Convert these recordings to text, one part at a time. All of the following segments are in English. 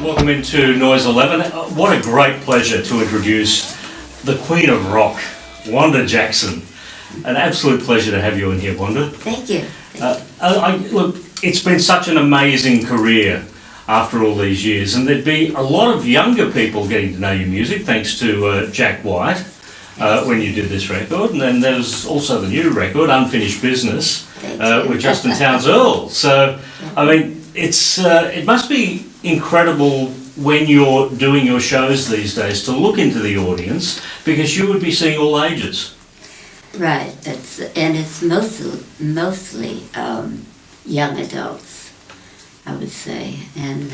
Welcome into Noise 11. What a great pleasure to introduce the Queen of Rock, Wanda Jackson. An absolute pleasure to have you in here, Wanda. Thank you. Look, it's been such an amazing career after all these years, and there'd be a lot of younger people getting to know your music thanks to Jack White when you did this record, and then there's also the new record, Unfinished Business, with Justin Townes Earle. So, I mean, it must be incredible when you're doing your shows these days to look into the audience, because you would be seeing all ages. Right. It's mostly young adults, I would say, and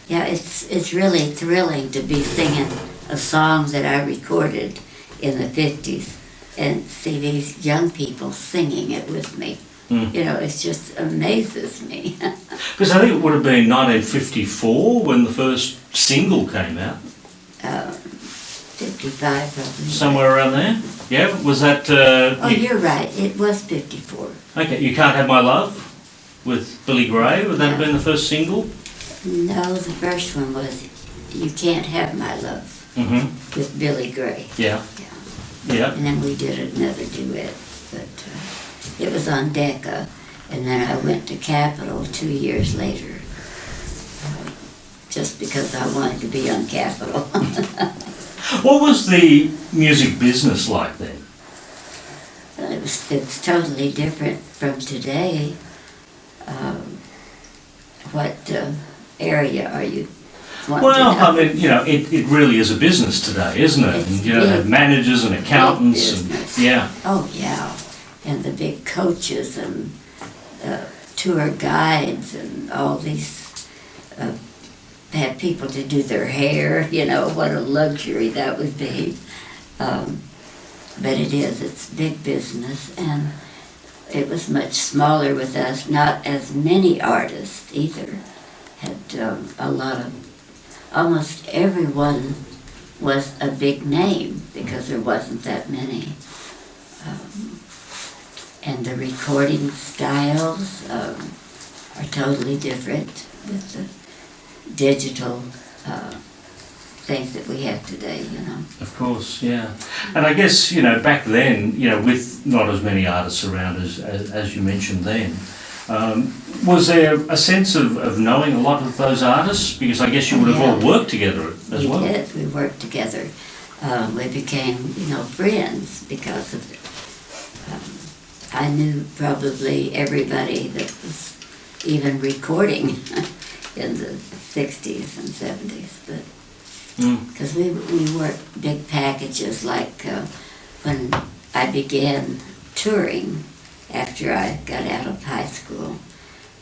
yeah, it's really thrilling to be singing a song that I recorded in the 50s and see these young people singing it with me. You know, it just amazes me. Because I think it would have been 1954 when the first single came out. 55 probably. Somewhere around there? Yeah, was that... you're right, it was 54. Okay, You Can't Have My Love with Billy Gray, would that have been the first single? No, the first one was You Can't Have My Love with Billy Gray. Yeah. And then we did another duet, but it was on Decca, and then I went to Capitol 2 years later, just because I wanted to be on Capitol. What was the music business like then? It's totally different from today. What area are you wanting to know? Well, I mean, you know, it really is a business today, isn't it? And, you know, they have managers and accountants and yeah. Oh yeah, and the big coaches and tour guides and all these have people to do their hair. You know, what a luxury that would be. But it's big business, and it was much smaller with us. Not as many artists either. Had a lot of, almost everyone was a big name because there wasn't that many. And the recording styles are totally different with the digital things that we have today, you know. Of course, yeah. And I guess, you know, back then, you know, with not as many artists around as you mentioned then, was there a sense of knowing a lot of those artists? Because I guess you would have all worked together as well. We did. We worked together. We became, you know, friends because of it. I knew probably everybody that was even recording in the 60s and 70s, but because we worked big packages, like when I began touring after I got out of high school.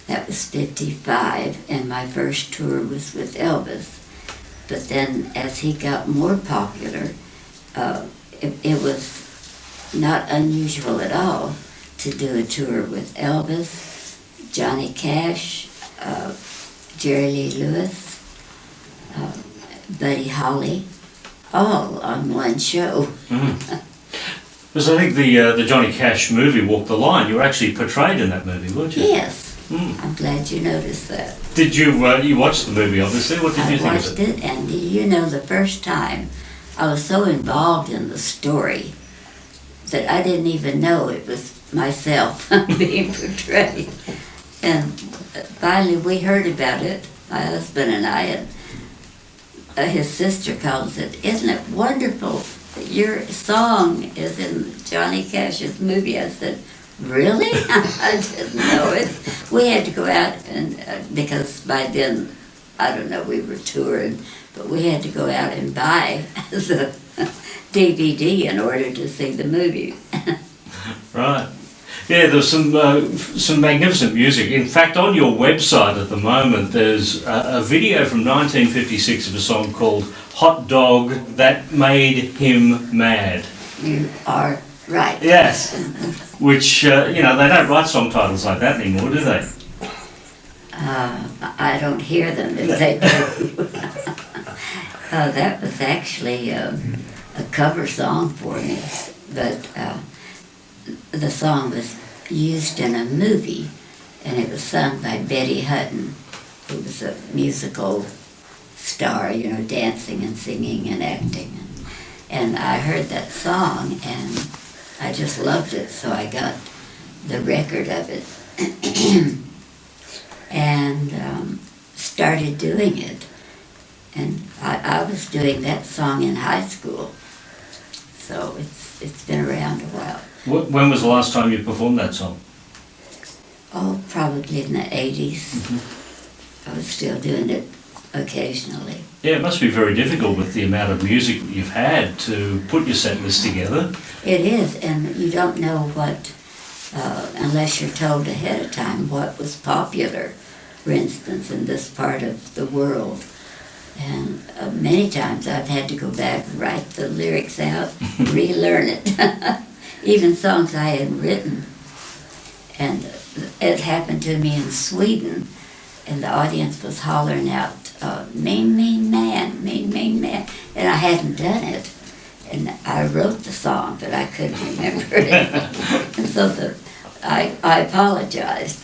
That was 55, and my first tour was with Elvis. But then as he got more popular, it was not unusual at all to do a tour with Elvis, Johnny Cash, Jerry Lee Lewis, Buddy Holly, all on one show. Because I think the Johnny Cash movie, Walk the Line, you were actually portrayed in that movie, weren't you? Yes. I'm glad you noticed that. Did you, you watched the movie obviously, what did you think of it? I watched it, and you know, the first time I was so involved in the story that I didn't even know it was myself being portrayed. And finally we heard about it, my husband and I, and his sister called and said, "Isn't it wonderful that your song is in Johnny Cash's movie?" I said, "Really?" I didn't know it. We had to go out and, because by then, I don't know, we were touring, but we had to go out and buy the DVD in order to see the movie. Right. Yeah, there's some magnificent music. In fact, on your website at the moment, there's a video from 1956 of a song called Hot Dog That Made Him Mad. You are right. Yes. Which, you know, they don't write song titles like that anymore, do they? I don't hear them if they do. That was actually a cover song for me, but the song was used in a movie, and it was sung by Betty Hutton, who was a musical star, you know, dancing and singing and acting. And I heard that song and I just loved it, so I got the record of it and started doing it. And I was doing that song in high school, so it's been around a while. When was the last time you performed that song? Oh, probably in the 80s. Mm-hmm. I was still doing it occasionally. Yeah, it must be very difficult with the amount of music that you've had to put your set list together. It is, and you don't know what, unless you're told ahead of time what was popular, for instance, in this part of the world. And many times I've had to go back and write the lyrics out, relearn it, even songs I had written. And it happened to me in Sweden, and the audience was hollering out, mean, mean man, mean, mean man. And I hadn't done it. And I wrote the song, but I couldn't remember it. And so I apologized.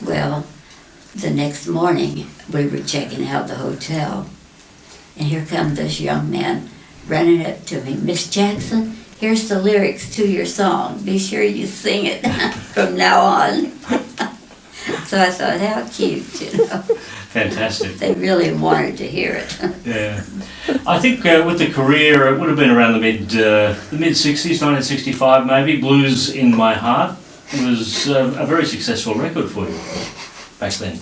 Well, the next morning we were checking out the hotel, and here comes this young man running up to me. Miss Jackson, here's the lyrics to your song. Be sure you sing it from now on. So I thought, how cute, you know. Fantastic. They really wanted to hear it. Yeah. I think with the career, it would have been around the mid-60s, 1965 maybe. Blues in My Heart was a very successful record for you back then.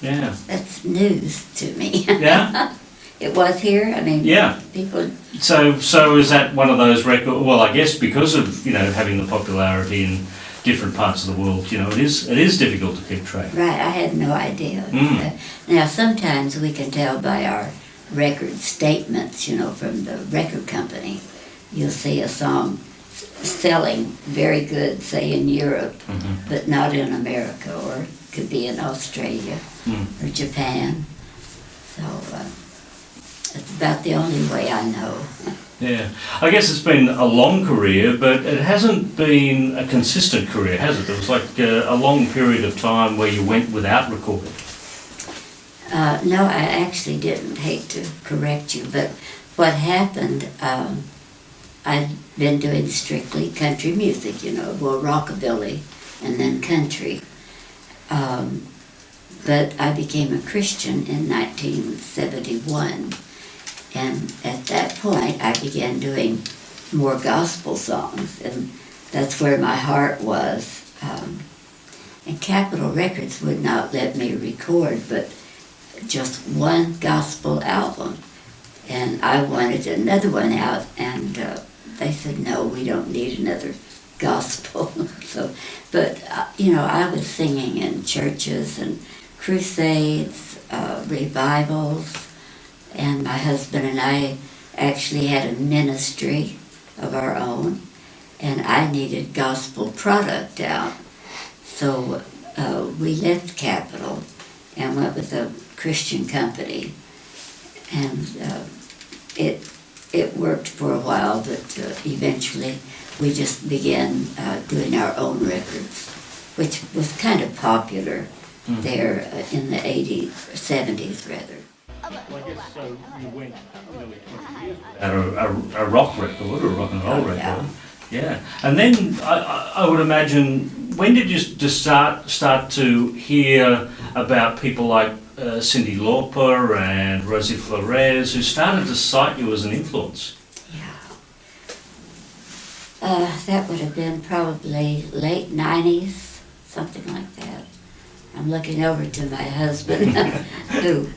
Yeah. That's news to me. Yeah? It was here. I mean, Yeah. people. So is that one of those records? Well, I guess because of having the popularity in different parts of the world, it is difficult to keep track. Right, I had no idea. Now sometimes we can tell by our record statements, from the record company. You'll see a song selling very good, say in Europe, but not in America, or it could be in Australia or Japan. So it's about the only way I know. Yeah, I guess it's been a long career, but it hasn't been a consistent career, has it? There was like a long period of time where you went without recording. No, I actually didn't. Hate to correct you, but what happened, I'd been doing strictly country music, rockabilly and then country. But I became a Christian in 1971. And at that point, I began doing more gospel songs, and that's where my heart was. And Capitol Records would not let me record but just one gospel album. And I wanted another one out, and they said, no, we don't need another gospel. I was singing in churches and crusades, revivals. And my husband and I actually had a ministry of our own, and I needed gospel product out. So we left Capitol and went with a Christian company, and it worked for a while, but eventually we just began doing our own records, which was kind of popular there in the 80s, 70s rather. Well, I guess so. You went nearly 20 years without a rock record or a rock and roll record. Yeah. And then I would imagine, when did you just start to hear about people like Cyndi Lauper and Rosie Flores, who started to cite you as an influence? Yeah. That would have been probably late 90s, something like that. I'm looking over to my husband, who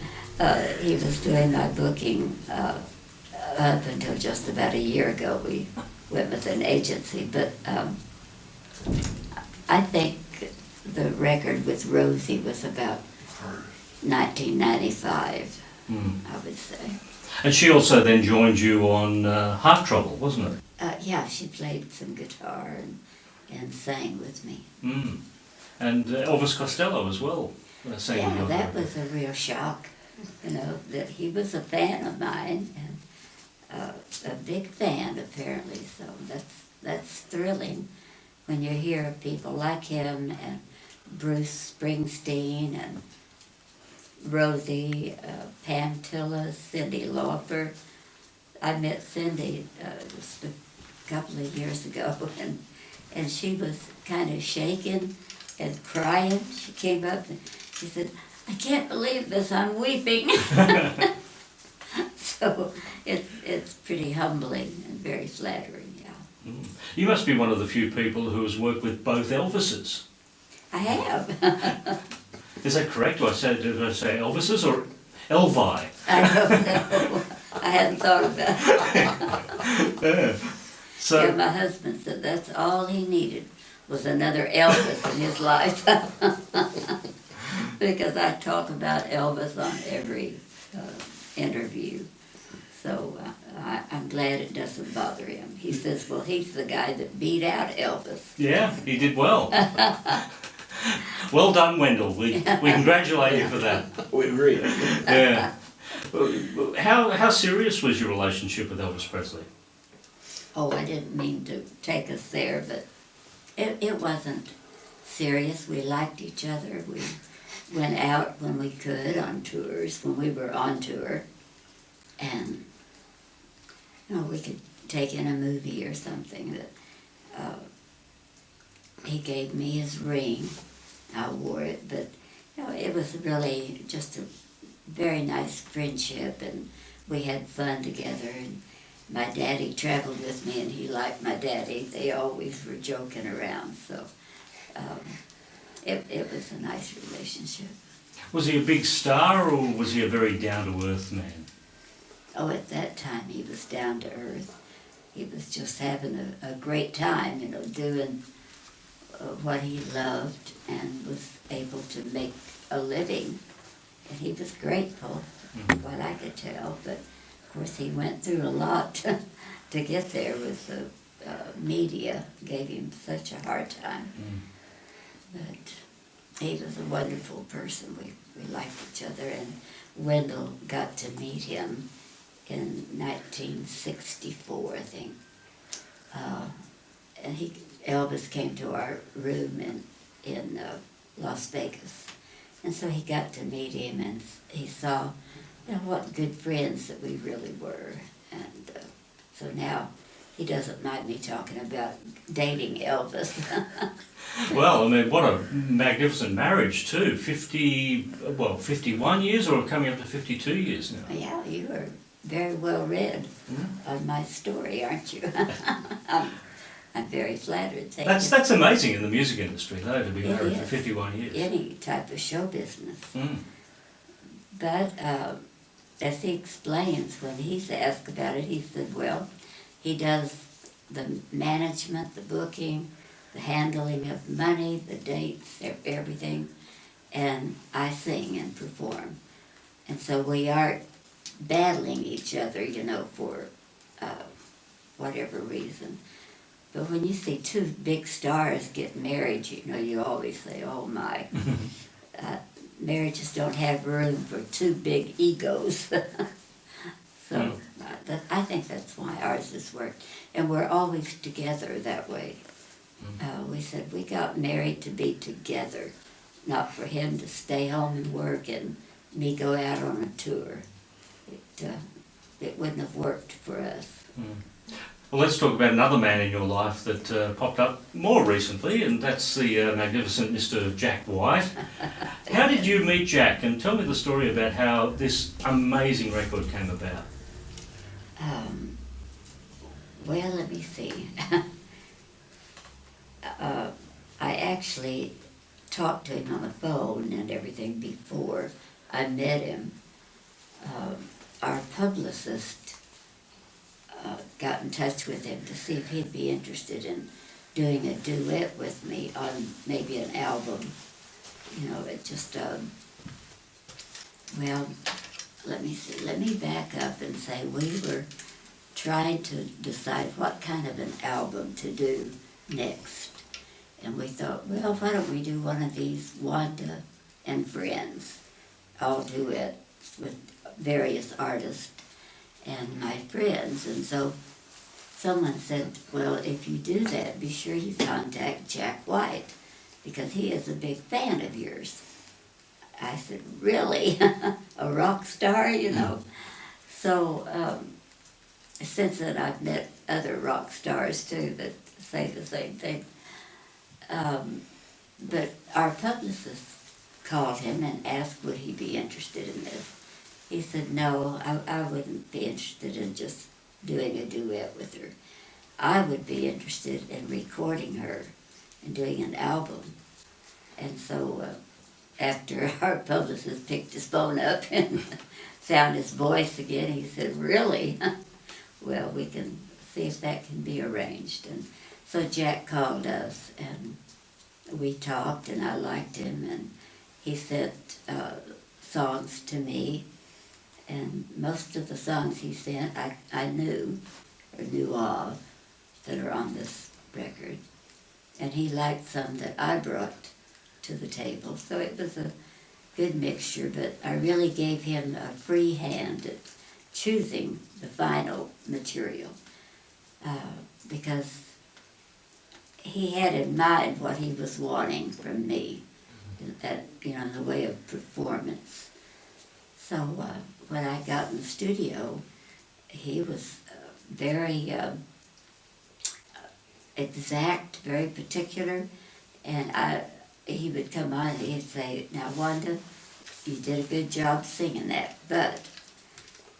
he was doing my booking up until just about a year ago. We went with an agency, but I think the record with Rosie was about 1995, I would say. And she also then joined you on Heart Trouble, wasn't it? Yeah, she played some guitar and sang with me. And Elvis Costello as well. Yeah, that was a real shock. That he was a fan of mine, and a big fan apparently, so that's thrilling when you hear people like him and Bruce Springsteen and Rosie, Pam Tillis, Cyndi Lauper. I met Cindy just a couple of years ago, and she was kind of shaking and crying. She came up and she said, "I can't believe this, I'm weeping." So it's pretty humbling and very flattering, yeah. You must be one of the few people who has worked with both Elvises. I have. Is that correct? Did I say Elvises or Elvi? I don't know. I hadn't thought about it. Yeah. So, Yeah, my husband said that's all he needed was another Elvis in his life. Because I talk about Elvis on every interview. So I'm glad it doesn't bother him. He says, well, he's the guy that beat out Elvis. yeah, he did well. Well done, Wendell. We congratulate you for that. We agree. Yeah. How serious was your relationship with Elvis Presley? Oh, I didn't mean to take us there, but it wasn't serious. We liked each other. We went out when we could on tours, when we were on tour. And, we could take in a movie or something that he gave me his ring. I wore it, but, it was really just a very nice friendship, and we had fun together. And my daddy traveled with me, and he liked my daddy. They always were joking around, so it was a nice relationship. Was he a big star, or was he a very down-to-earth man? Oh, at that time he was down to earth. He was just having a great time, doing what he loved, and was able to make a living. And he was grateful, what I could tell, but of course he went through a lot to get there with the media. Gave him such a hard time. But he was a wonderful person. We liked each other, and Wendell got to meet him in 1964, I think. And Elvis came to our room in Las Vegas. And so he got to meet him, and he saw what good friends that we really were. And so now he doesn't mind me talking about dating Elvis. Well, what a magnificent marriage too. 51 years, or coming up to 52 years now. Yeah, you are very well read on my story, aren't you? I'm very flattered. Thank you. That's amazing in the music industry, though, to be married for is. 51 years. Any type of show business. But as he explains, when he's asked about it, he said, well, he does the management, the booking, the handling of money, the dates, everything, and I sing and perform. And so we aren't battling each other, for whatever reason. But when you see two big stars get married, you always say, oh my. Marriages don't have room for two big egos. So I think that's why ours has worked. And we're always together that way. We said we got married to be together, not for him to stay home and work and me go out on a tour. It wouldn't have worked for us. Well, let's talk about another man in your life that popped up more recently, and that's the magnificent Mr. Jack White. How did you meet Jack? And tell me the story about how this amazing record came about. Well, let me see. I actually talked to him on the phone and everything before I met him. Our publicist got in touch with him to see if he'd be interested in doing a duet with me on maybe an album. It just, well, let me see. Let me back up and say we were trying to decide what kind of an album to do next. And we thought, well, why don't we do one of these Wanda and Friends, all duets with various artists and my friends. And so someone said, well, if you do that, be sure you contact Jack White, because he is a big fan of yours. I said, really? A rock star, you know? So, since then I've met other rock stars too that say the same thing. But our publicist called him and asked would he be interested in this. He said, no, I wouldn't be interested in just doing a duet with her. I would be interested in recording her and doing an album. And so after our publicist picked his phone up and found his voice again, he said, really? Well, we can see if that can be arranged. And so Jack called us and we talked and I liked him and he sent songs to me. And most of the songs he sent I knew or knew of that are on this record. And he liked some that I brought to the table. So it was a good mixture, but I really gave him a free hand at choosing the final material because he had in mind what he was wanting from me, that, you know, in the way of performance. So when I got in the studio, he was very exact, very particular, and he would come on and he'd say, now Wanda, you did a good job singing that, but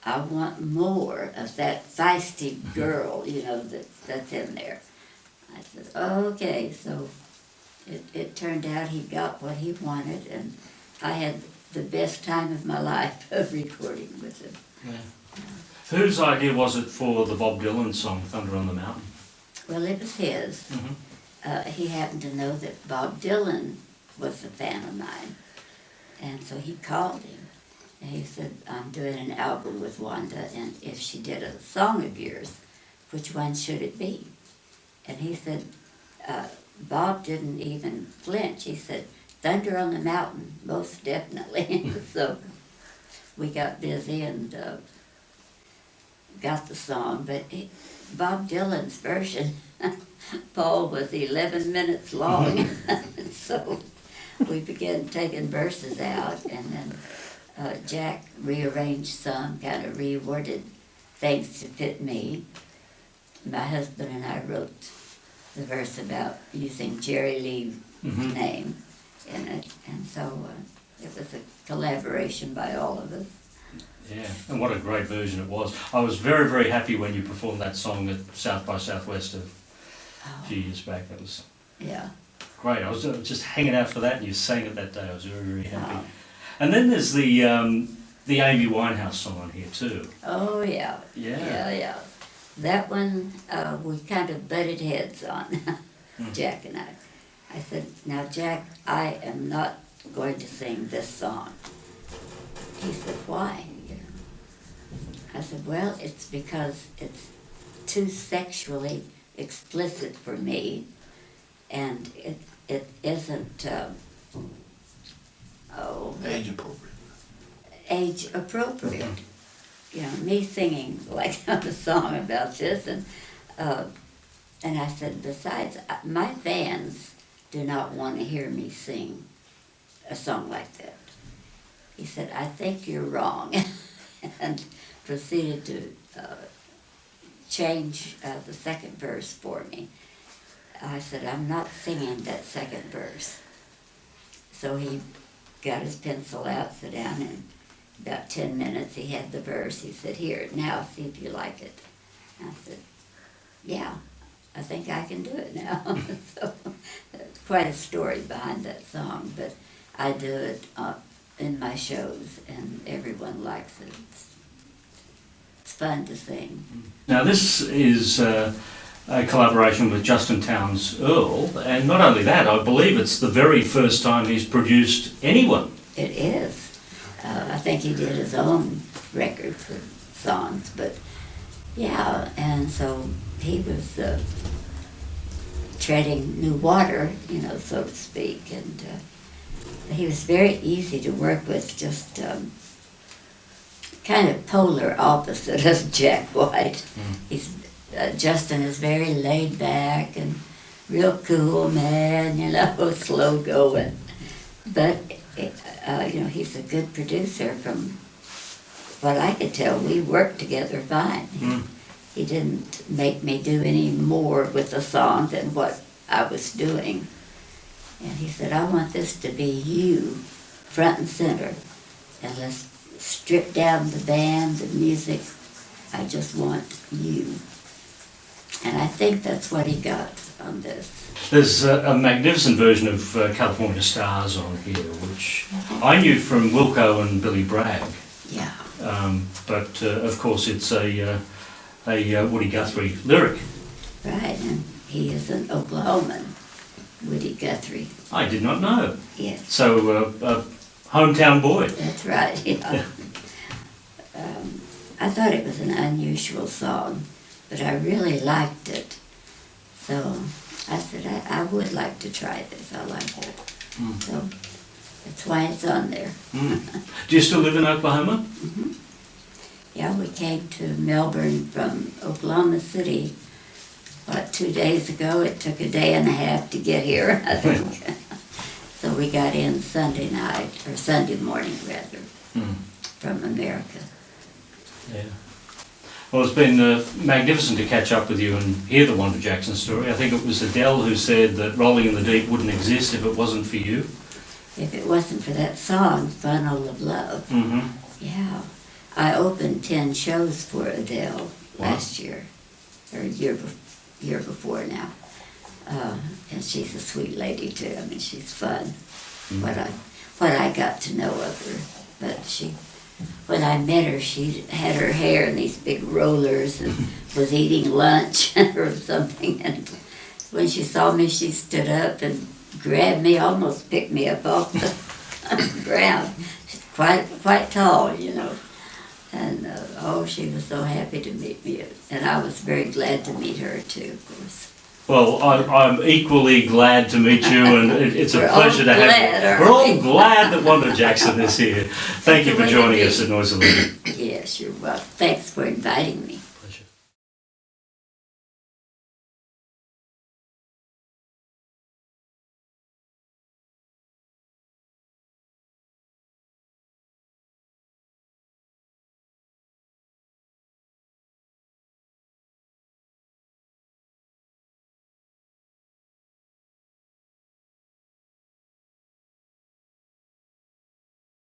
I want more of that feisty girl, you know, that's in there. I said, okay, so it turned out he got what he wanted, and I had the best time of my life of recording with him. Yeah. Whose idea was it for the Bob Dylan song, Thunder on the Mountain? Well, it was his. He happened to know that Bob Dylan was a fan of mine, and so he called him. And he said, I'm doing an album with Wanda, and if she did a song of yours, which one should it be? And he said, Bob didn't even flinch. He said, Thunder on the Mountain, most definitely. So we got busy and got the song, but Bob Dylan's version, Paul, was 11 minutes long. So we began taking verses out, and then Jack rearranged some, kind of reworded things to fit me. My husband and I wrote the verse about using Jerry Lee's name in it, and so it was a collaboration by all of us. Yeah, and what a great version it was. I was very, very happy when you performed that song at South by Southwest a few years back. That was great. I was just hanging out for that, and you sang it that day. I was very, very happy. Oh. And then there's the Amy Winehouse song on here too. Oh yeah. Yeah. That one we kind of butted heads on, Jack and I. I said, now Jack, I am not going to sing this song. He said, why? You know? I said, well, it's because it's too sexually explicit for me, and it isn't age appropriate. Age appropriate. You know, me singing like a song about this, and I said, besides, my fans do not want to hear me sing a song like that. He said, I think you're wrong, and proceeded to change the second verse for me. I said, I'm not singing that second verse. So he got his pencil out, sat down, and about 10 minutes he had the verse. He said, here, now see if you like it. I said, yeah, I think I can do it now. So there's quite a story behind that song, but I do it in my shows, and everyone likes it. It's fun to sing. Now this is a collaboration with Justin Townes Earle, and not only that, I believe it's the very first time he's produced anyone. It is. I think he did his own records and songs, but yeah, and so he was treading new water, you know, so to speak, and he was very easy to work with, just kind of polar opposite of Jack White. Justin is very laid back and real cool man, you know, slow going, but He's a good producer. From what I could tell, we worked together fine. He didn't make me do any more with the song than what I was doing. And he said, I want this to be you, front and center. And let's strip down the band, the music. I just want you. And I think that's what he got on this. There's a magnificent version of California Stars on here, which I knew from Wilco and Billy Bragg. Yeah. But of course it's a Woody Guthrie lyric. Right, and he is an Oklahoman, Woody Guthrie. I did not know. Yes. So, hometown boy. That's right, yeah. I thought it was an unusual song, but I really liked it. So I said, I would like to try this. I like it. So that's why it's on there. Do you still live in Oklahoma? Yeah, we came to Melbourne from Oklahoma City, 2 days ago. It took a day and a half to get here, I think. So we got in Sunday night, or Sunday morning rather, from America. Yeah. Well, it's been magnificent to catch up with you and hear the Wanda Jackson story. I think it was Adele who said that Rolling in the Deep wouldn't exist if it wasn't for you. If it wasn't for that song, Funnel of Love. Yeah. I opened 10 shows for Adele last year, or year before now. And she's a sweet lady too. I mean, she's fun. What I got to know of her. But when I met her, she had her hair in these big rollers and was eating lunch or something. And when she saw me, she stood up and grabbed me, almost picked me up off the ground. She's quite tall, you know. And she was so happy to meet me. And I was very glad to meet her too, of course. Well, I'm equally glad to meet you, and it's a We're pleasure to all have glad, you. We're all aren't we? glad that Wanda Jackson is here. Thank you for joining us at Noise and Living. Yes, you're welcome. Thanks for inviting me.